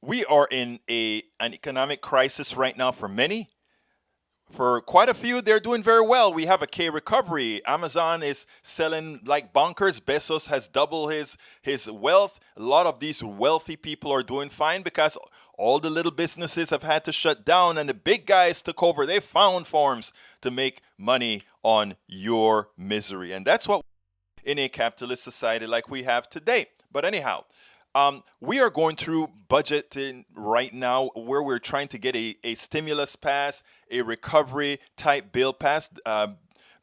We are in an economic crisis right now for many. For quite a few, they're doing very well. We have a K recovery. Amazon is selling like bonkers. Bezos has doubled his wealth. A lot of these wealthy people are doing fine because all the little businesses have had to shut down and the big guys took over. They found forms to make money on your misery. And that's what in a capitalist society like we have today. But anyhow, we are going through budgeting right now where we're trying to get a stimulus pass, a recovery type bill passed.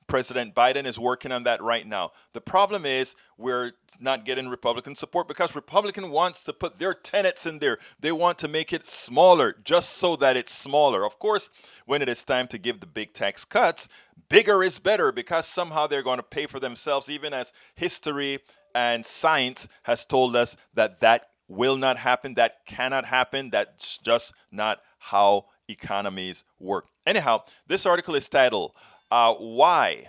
President Biden is working on that right now. The problem is we're not getting Republican support because Republican wants to put their tenets in there. They want to make it smaller just so that it's smaller. Of course, when it is time to give the big tax cuts, bigger is better because somehow they're going to pay for themselves, even as history and science has told us that that will not happen, that cannot happen, that's just not how economies work. Anyhow, this article is titled why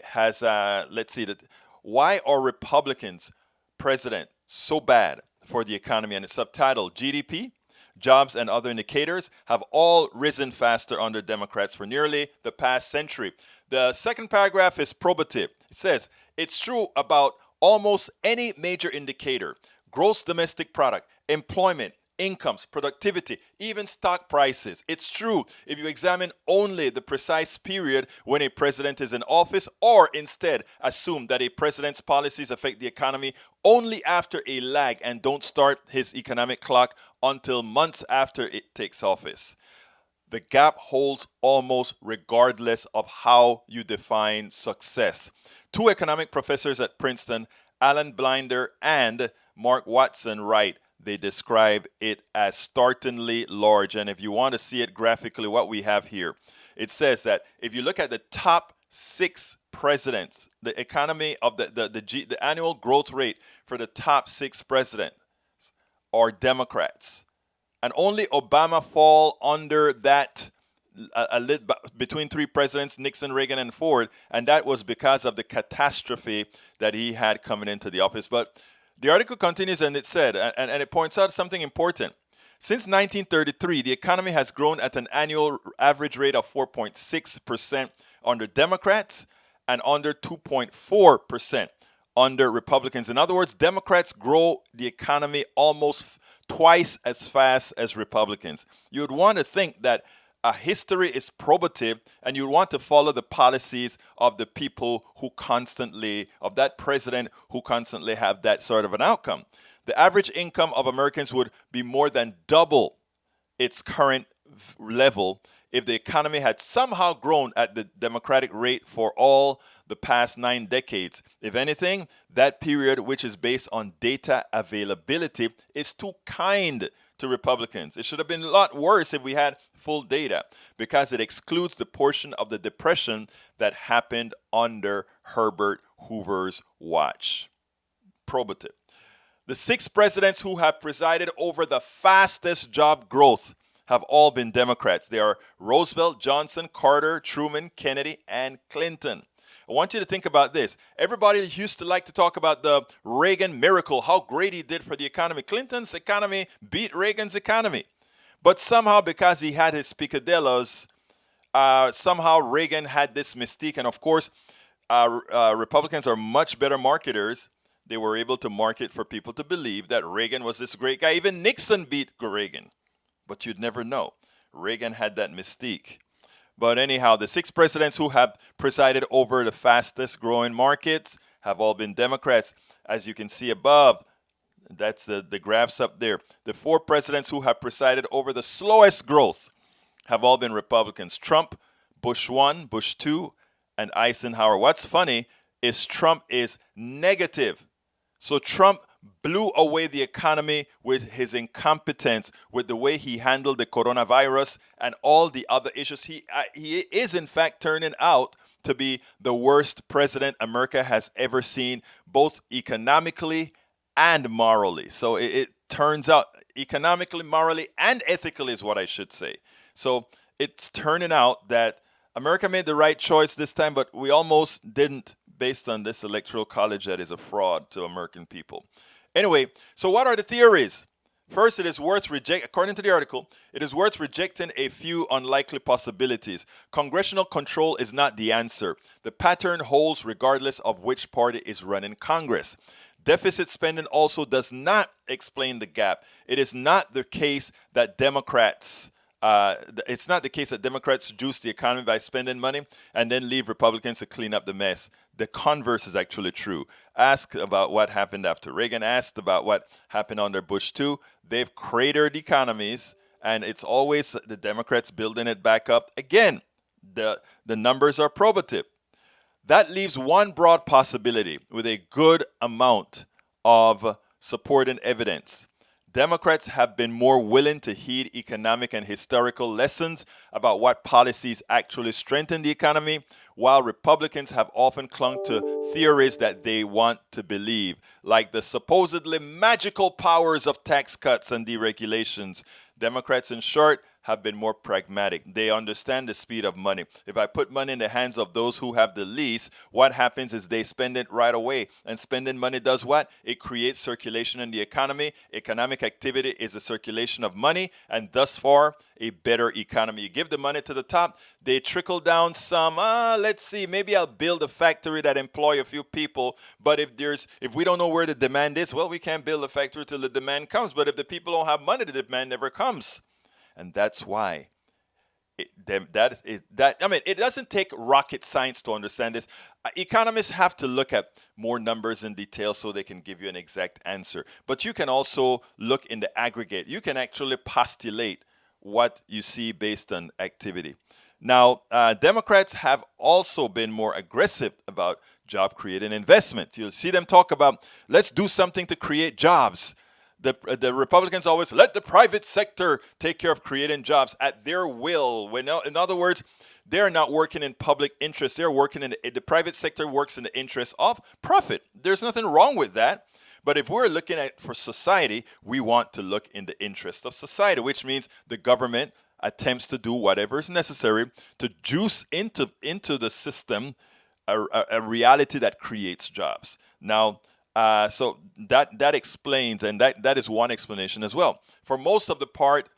has let's see that why are Republicans president so bad for the economy, and it's subtitled GDP, jobs and other indicators have all risen faster under Democrats for nearly the past century. The second paragraph is probative. It says it's true about almost any major indicator: gross domestic product, employment, incomes, productivity, even stock prices. It's true if you examine only the precise period when a president is in office, or instead assume that a president's policies affect the economy only after a lag and don't start his economic clock until months after it takes office. The gap holds almost regardless of how you define success. Two economic professors at Princeton, Alan Blinder and Mark Watson, write they describe it as startlingly large. And if you want to see it graphically, what we have here, it says that if you look at the top 6 presidents, the economy of the annual growth rate for the top 6 presidents are Democrats, and only Obama fall under that between 3 presidents, Nixon, Reagan, and Ford, and that was because of the catastrophe that he had coming into the office. But the article continues and it said, and it points out something important. Since 1933, the economy has grown at an annual average rate of 4.6% under Democrats and under 2.4% under Republicans. In other words, Democrats grow the economy almost twice as fast as Republicans. You would want to think that history is probative and you want to follow the policies of the people who constantly, of that president who constantly have that sort of an outcome. The average income of Americans would be more than double its current level if the economy had somehow grown at the Democratic rate for all the past 9 decades. If anything, that period, which is based on data availability, is too kind to Republicans. It should have been a lot worse if we had full data, because it excludes the portion of the depression that happened under Herbert Hoover's watch. Probative. The 6 presidents who have presided over the fastest job growth have all been Democrats. They are Roosevelt, Johnson, Carter, Truman, Kennedy, and Clinton. I want you to think about this. Everybody used to like to talk about the Reagan miracle, how great he did for the economy. Clinton's economy beat Reagan's economy. But somehow, because he had his picadillos, somehow Reagan had this mystique. And of course, Republicans are much better marketers. They were able to market for people to believe that Reagan was this great guy. Even Nixon beat Reagan. But you'd never know. Reagan had that mystique. But anyhow, the 6 presidents who have presided over the fastest growing markets have all been Democrats. As you can see above, that's the graphs up there. The 4 presidents who have presided over the slowest growth have all been Republicans. Trump, Bush 1, Bush 2, and Eisenhower. What's funny is Trump is negative. So Trump blew away the economy with his incompetence, with the way he handled the coronavirus and all the other issues. He is, in fact, turning out to be the worst president America has ever seen, both economically and morally. So it turns out economically, morally, and ethically is what I should say. So it's turning out that America made the right choice this time, but we almost didn't, based on this electoral college that is a fraud to American people. Anyway, so what are the theories? First, according to the article, it is worth rejecting a few unlikely possibilities. Congressional control is not the answer. The pattern holds regardless of which party is running Congress. Deficit spending also does not explain the gap. It is not the case that Democrats juice the economy by spending money and then leave Republicans to clean up the mess. The converse is actually true. Ask about what happened after Reagan. Asked about what happened under Bush too. They've cratered economies, and it's always the Democrats building it back up. Again, the numbers are probative. That leaves one broad possibility with a good amount of supporting evidence. Democrats have been more willing to heed economic and historical lessons about what policies actually strengthen the economy, while Republicans have often clung to theories that they want to believe, like the supposedly magical powers of tax cuts and deregulations. Democrats, in short, have been more pragmatic. They understand the speed of money. If I put money in the hands of those who have the least, what happens is they spend it right away. And spending money does what? It creates circulation in the economy. Economic activity is a circulation of money, and thus far, a better economy. You give the money to the top, they trickle down some, let's see, maybe I'll build a factory that employ a few people, but if we don't know where the demand is, well, we can't build a factory till the demand comes. But if the people don't have money, the demand never comes. And that's why it doesn't take rocket science to understand this. Economists have to look at more numbers in detail so they can give you an exact answer. But you can also look in the aggregate. You can actually postulate what you see based on activity. Now, Democrats have also been more aggressive about job creating investment. You'll see them talk about, let's do something to create jobs. The Republicans always let the private sector take care of creating jobs at their will. In other words, they're not working in public interest. They're working in the private sector works in the interest of profit. There's nothing wrong with that. But if we're looking at for society, we want to look in the interest of society, which means the government attempts to do whatever is necessary to juice into the system a reality that creates jobs. Now, so that explains, and that is one explanation as well. For most of the part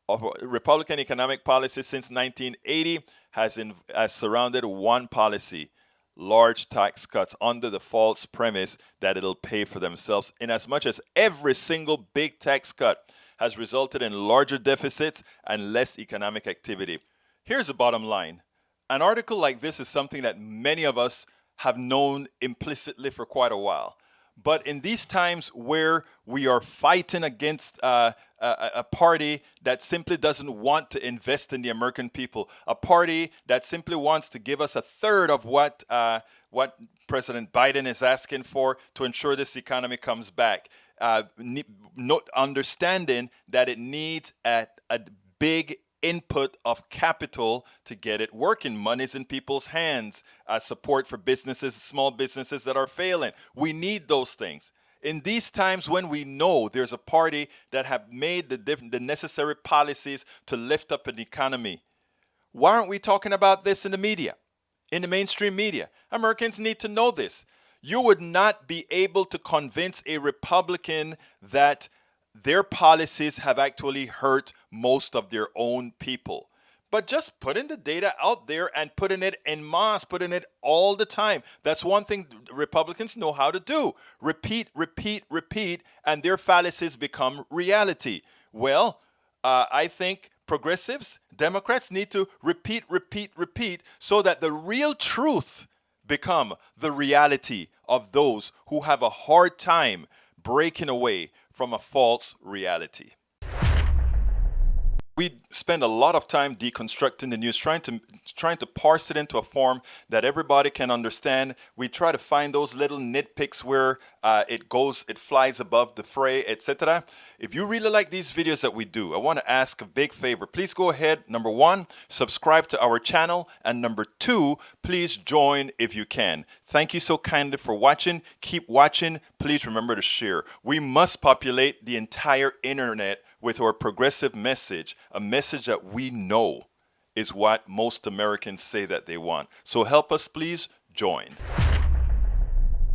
of Republican economic policy since 1980 has surrounded one policy: large tax cuts under the false premise that it'll pay for themselves, in as much as every single big tax cut has resulted in larger deficits and less economic activity. Here's the bottom line. An article like this is something that many of us have known implicitly for quite a while. But in these times where we are fighting against a party that simply doesn't want to invest in the American people, a party that simply wants to give us a third of what President Biden is asking for to ensure this economy comes back, not understanding that it needs a big input of capital to get it working. Money's in people's hands. Support for businesses, small businesses that are failing. We need those things. In these times when we know there's a party that have made the necessary policies to lift up an economy, why aren't we talking about this in the media, in the mainstream media? Americans need to know this. You would not be able to convince a Republican that their policies have actually hurt most of their own people. But just putting the data out there and putting it en masse, putting it all the time. That's one thing Republicans know how to do. Repeat, repeat, repeat, and their fallacies become reality. Well, I think progressives, Democrats need to repeat, repeat, repeat so that the real truth become the reality of those who have a hard time breaking away from a false reality. We spend a lot of time deconstructing the news, trying to parse it into a form that everybody can understand. We try to find those little nitpicks where it flies above the fray, etc. If you really like these videos that we do, I want to ask a big favor. Please go ahead, number one, subscribe to our channel, and number two, please join if you can. Thank you so kindly for watching. Keep watching. Please remember to share. We must populate the entire internet with our progressive message, a message that we know is what most Americans say that they want. So help us, please join.